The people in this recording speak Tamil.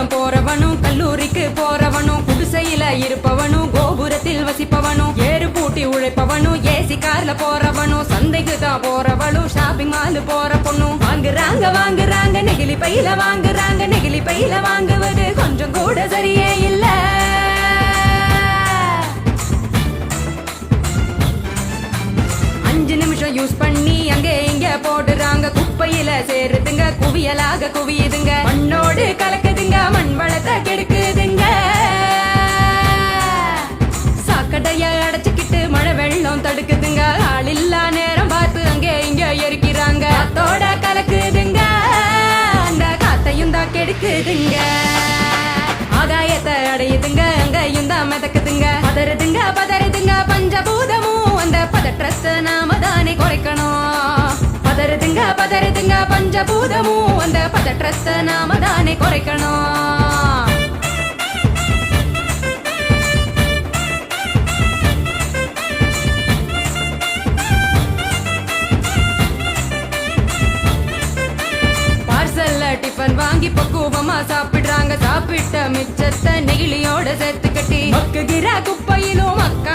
பள்ளிக்கூடம் போறவனும் கல்லூரிக்கு போறவனும் குடிசையில இருப்பவனும் கோபுரத்தில் வசிப்பவனும் ஏறு பூட்டி உழைப்பவனும் ஏசி கார்ல போறவனும் சந்தைக்கு தான் போறவளும் ஷாப்பிங் மால் போற பொண்ணும் வாங்குறாங்க நெகிழி பையில வாங்குறாங்க நெகிழி பையில வாங்குவது கொஞ்சம் கூட சரியே இல்ல. யூஸ் பண்ணி அங்கே இங்க போடுறாங்க குப்பையில சேருதுங்க குவியலாக குவியுதுங்க மண்ணோடு கலக்குதுங்க மண் வளத்தை கெடுக்குதுங்க. சாக்கடைய அடைச்சுக்கிட்டு மழை வெள்ளம் தடுக்குதுங்க ஆள் இல்லா நேரம் பார்த்து அங்கே இங்க எரிக்கிறாங்க காத்தோட கலக்குதுங்க அந்த காத்தையும் தான் கெடுக்குதுங்க. ஆகாயத்தை அடையுதுங்க அங்கையும் தான் மிதக்குதுங்க பதறுதுங்க பஞ்சபூதமும் அந்த பதற்றத்தை நாம தானே குறைக்கணும். பதறுதுங்க பஞ்சபூதமும் அந்த பதற்றத்தை நாம தானே குறைக்கணும். டிஃபன் வாங்கி பக்குவமா சாப்பிடுறாங்க சாப்பிட்ட மிச்சத்தை நெகிழியோட சேர்த்து கட்டி மக்குகிற குப்பையிலும் மக்கா